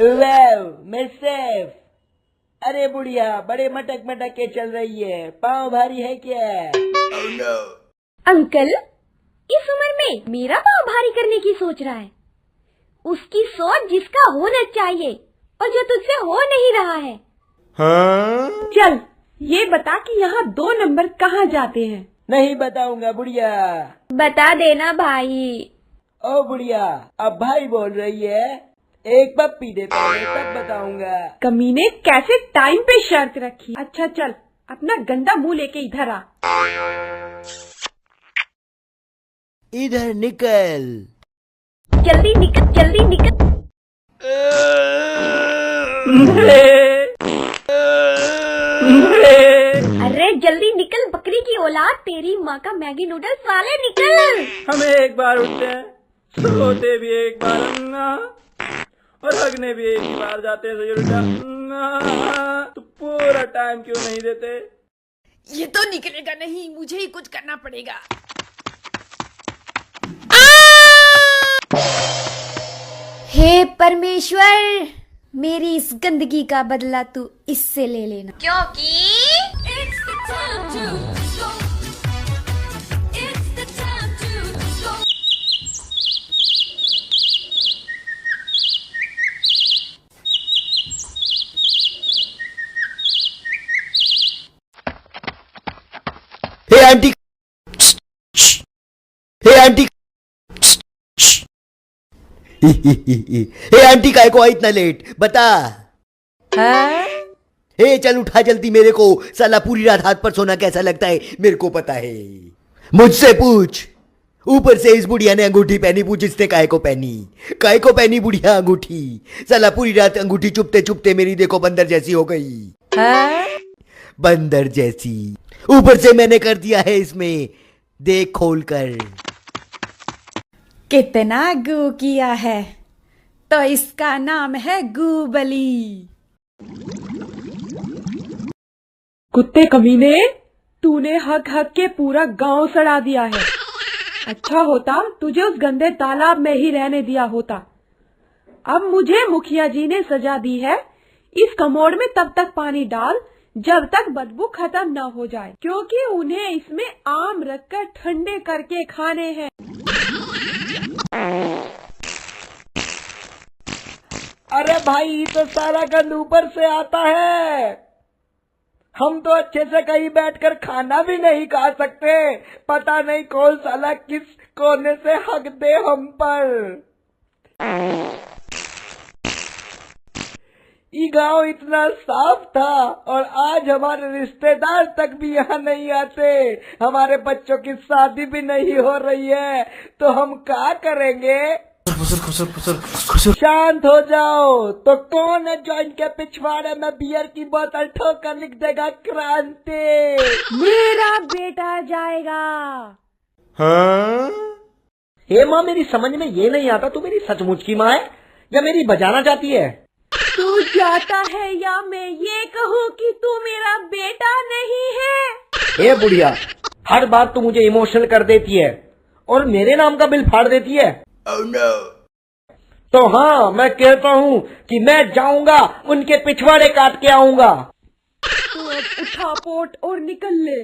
वाह मैं सेफ। अरे बुढ़िया बड़े मटक मटक के चल रही है, पाँव भारी है क्या? Oh no! अंकल, इस उम्र में मेरा पाँव भारी करने की सोच रहा है। उसकी सोच जिसका होना चाहिए और जो तुझसे हो नहीं रहा है। हाँ? चल ये बता कि यहाँ 2 नंबर कहाँ जाते हैं? नहीं बताऊंगा बुढ़िया। बता देना भाई। ओ बुढ़िया अब भाई बोल रही है, एक पप्पी दे पहले तब बताऊंगा। कमीने कैसे टाइम पे शर्त रखी। अच्छा चल अपना गंदा मुंह लेके इधर आ। इधर निकल। जल्दी निकल, जल्दी निकल। अरे जल्दी निकल बकरी की औलाद, तेरी माँ का मैगी नूडल्स वाले निकल। हमें एक बार उठते हैं, सोते भी एक बार और हगने भी एक ही बार जाते हैं। तो पूरा टाइम क्यों नहीं देते? ये तो निकलेगा नहीं, मुझे ही कुछ करना पड़ेगा। हे परमेश्वर, मेरी इस गंदगी का बदला तू इससे ले लेना, क्योंकि हे आंटी, हे आंटी, हे आंटी काय को आई इतना लेट बता। हे चल उठा जल्दी मेरे को, साला पूरी रात हाथ पर सोना कैसा लगता है मेरे को पता है। मुझसे पूछ। ऊपर से इस बुढ़िया ने अंगूठी पहनी, पूछ इसने काय को पहनी। काय को पहनी बुढ़िया अंगूठी? साला पूरी रात अंगूठी चुपते चुपते मेरी देखो बंदर जैसी हो गई। बंदर जैसी। ऊपर से मैंने कर दिया है इसमें, देख खोल कर। कितना गू किया है तो इसका नाम है गूबली। कुत्ते कमीने, तूने हक हक के पूरा गांव सड़ा दिया है। अच्छा होता तुझे उस गंदे तालाब में ही रहने दिया होता। अब मुझे मुखिया जी ने सजा दी है, इस कमोड में तब तक पानी डाल जब तक बदबू खत्म न हो जाए, क्योंकि उन्हें इसमें आम रखकर ठंडे करके खाने हैं। अरे भाई तो सारा गंद ऊपर से आता है, हम तो अच्छे से कहीं बैठकर खाना भी नहीं खा सकते। पता नहीं कौन साला किस कोने से हक दे हम पर। ये गांव इतना साफ था और आज हमारे रिश्तेदार तक भी यहाँ नहीं आते। हमारे बच्चों की शादी भी नहीं हो रही है, तो हम क्या करेंगे? शांत हो जाओ। तो कौन है जो इनके पिछवाड़े में बियर की बोतल ठोकर लिख देगा क्रांति? मेरा बेटा जाएगा। हाँ? हे माँ, मेरी समझ में ये नहीं आता, तू मेरी सचमुच की माँ है या मेरी बजाना चाहती है? तू जाता है या मैं ये कहूँ कि तू मेरा बेटा नहीं है? हे बुढ़िया, हर बात तू मुझे इमोशनल कर देती है और मेरे नाम का बिल फाड़ देती है। Oh no! तो हाँ, मैं कहता हूँ कि मैं जाऊंगा, उनके पिछवाड़े काट के आऊंगा। तू अब उठा पोट और निकल ले।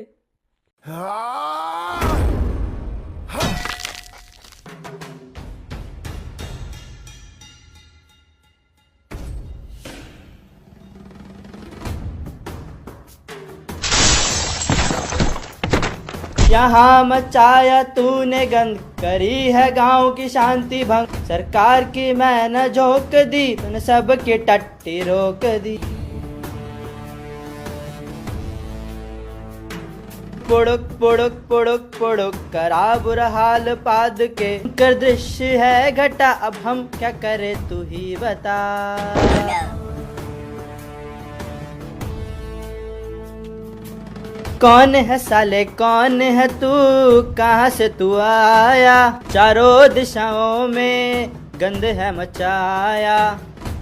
यहाँ मचाया तूने गंद, करी है गांव की शांति भंग। सरकार की मैंने झोंक दी, तूने सबकी टट्टी रोक दी। पुड़ुक पुड़ुक पुड़ुक पुड़ुक करा बुरा हाल पाद के, कर दृश्य है घटा, अब हम क्या करे तू ही बता। कौन है साले, कौन है तू, कहाँ से तू आया? चारों दिशाओं में गंद है मचाया,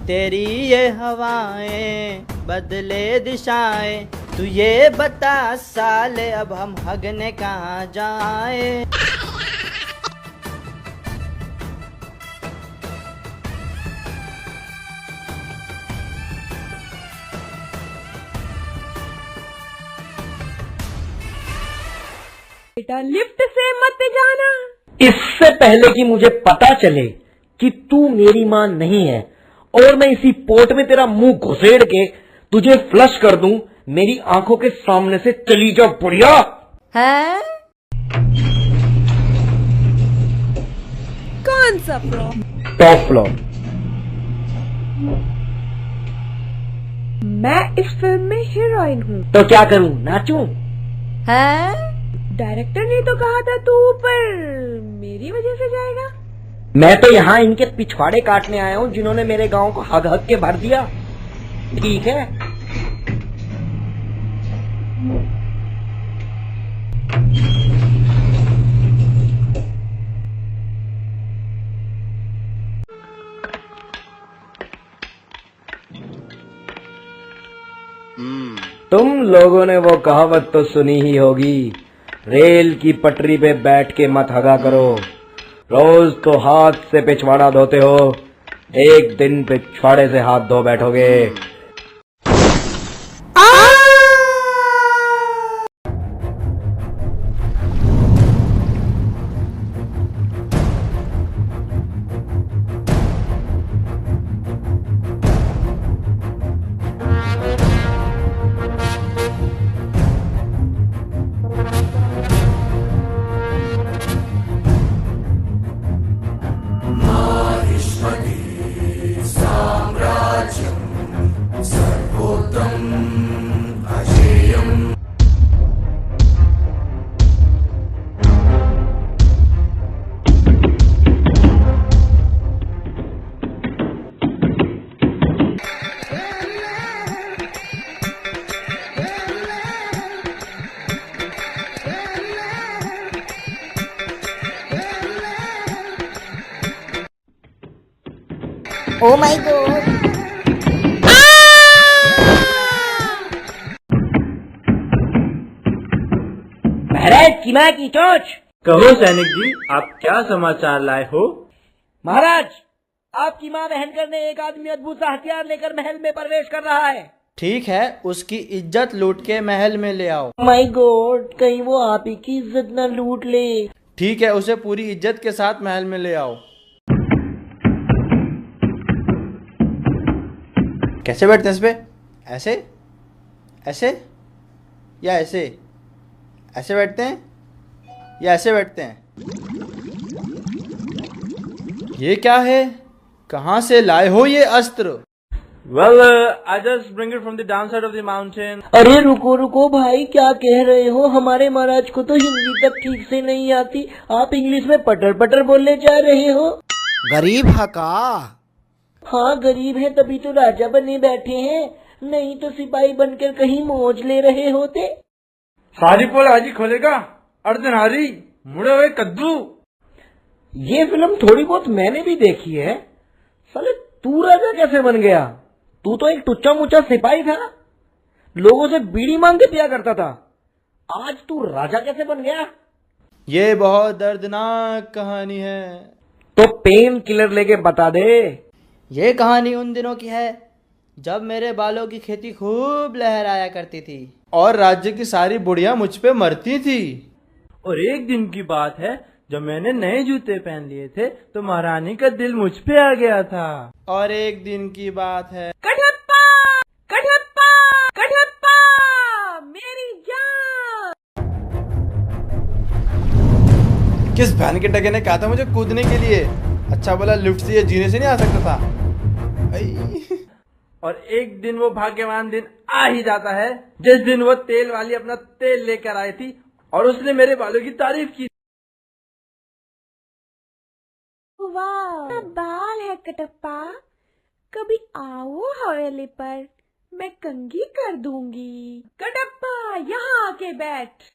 तेरी ये हवाएं बदले दिशाएं। तू ये बता साले, अब हम हगने कहाँ जाएं? बेटा लिफ्ट से मत जाना। इससे पहले कि मुझे पता चले कि तू मेरी मां नहीं है और मैं इसी पोर्ट में तेरा मुंह घुसेड़ के तुझे फ्लश कर दूं, मेरी आंखों के सामने से चली जा बुढ़िया। है? कौन सा फ्लॉर? Top floor. मैं इस फिल्म में हीरोइन हूँ। तो क्या करूं, नाचूं? है? डायरेक्टर ने तो कहा था तू ऊपर मेरी वजह से जाएगा। मैं तो यहाँ इनके पिछवाड़े काटने आया हूँ जिन्होंने मेरे गांव को हग हग के भर दिया। ठीक है? तुम लोगों ने वो कहावत तो सुनी ही होगी, रेल की पटरी पे बैठ के मत हगा करो। रोज तो हाथ से पिछवाड़ा धोते हो, एक दिन पिछवाड़े से हाथ धो बैठोगे। Oh my God. महाराज की मां की चोंच। कहो सैनिक जी, आप क्या समाचार लाए हो? महाराज, आपकी मां बहन करने एक आदमी अद्भुत सा हथियार लेकर महल में प्रवेश कर रहा है। ठीक है, उसकी इज्जत लूट के महल में ले आओ। माय गॉड, कहीं वो आप ही की इज्जत न लूट ले। ठीक है, उसे पूरी इज्जत के साथ महल में ले आओ। कैसे बैठते हैं इस पे? ऐसे, ऐसे या ऐसे? ऐसे बैठते हैं या ऐसे बैठते हैं? ये क्या है? कहाँ से लाए हो ये अस्त्र? Well, I just bring it from the downside of the mountain. अरे रुको रुको भाई, क्या कह रहे हो? हमारे महाराज को तो हिंदी तक ठीक से नहीं आती, आप इंग्लिश में पटर पटर बोलने जा रहे हो। गरीब है का? हाँ गरीब है तभी तो राजा बने बैठे हैं, नहीं तो सिपाही बनकर कहीं मौज ले रहे होते। सारी पोल हाजी खोलेगा, अर्धनारी मुड़े हुए कद्दू। ये फिल्म थोड़ी बहुत मैंने भी देखी है। साले तू राजा कैसे बन गया? तू तो एक टुच्चा मुच्चा सिपाही था, लोगों से बीड़ी मांग के पिया करता था। आज तू राजा कैसे बन गया? ये बहुत दर्दनाक कहानी है। तो पेन किलर लेके बता दे। ये कहानी उन दिनों की है जब मेरे बालों की खेती खूब लहराया करती थी और राज्य की सारी बुढ़िया मुझ पे मरती थी। और एक दिन की बात है जब मैंने नए जूते पहन लिए थे तो महारानी का दिल मुझ पे आ गया था। और एक दिन की बात है कटप्पा, कटप्पा, कटप्पा, मेरी जान। किस बहन के टके ने कहा था मुझे कूदने के लिए? अच्छा बोला लिफ्ट से या जीने से नहीं आ सकता था। और एक दिन वो भाग्यवान दिन आ ही जाता है जिस दिन वो तेल वाली अपना तेल लेकर आई थी और उसने मेरे बालों की तारीफ की। वाह, बाल है कटप्पा, कभी आओ हवेली पर, मैं कंघी कर दूंगी। कटप्पा यहाँ आके बैठ।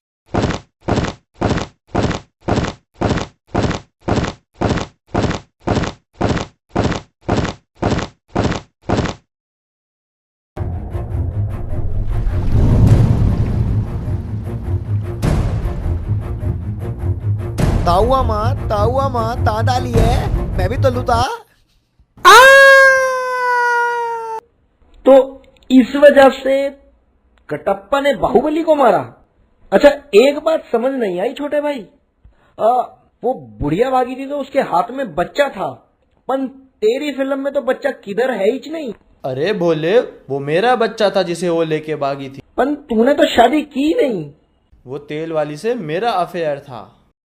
ताऊआ माँ ता डाली है, मैं भी तो लूटा। तो इस वजह से कटप्पा ने बाहुबली को मारा। अच्छा, एक बात समझ नहीं आई छोटे भाई, वो बुढ़िया भागी थी तो उसके हाथ में बच्चा था, पर तेरी फिल्म में तो बच्चा किधर है ही नहीं। अरे भोले, वो मेरा बच्चा था जिसे वो लेके भागी थी। पर तूने तो शादी की नहीं। वो तेल वाली से मेरा अफेयर था।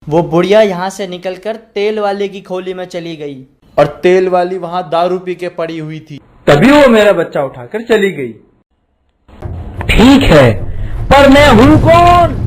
वो बुढ़िया यहाँ से निकलकर तेल वाले की खोली में चली गई और तेल वाली वहाँ दारू पी के पड़ी हुई थी। तभी वो मेरा बच्चा उठाकर चली गई। ठीक है, पर मैं हूं कौन?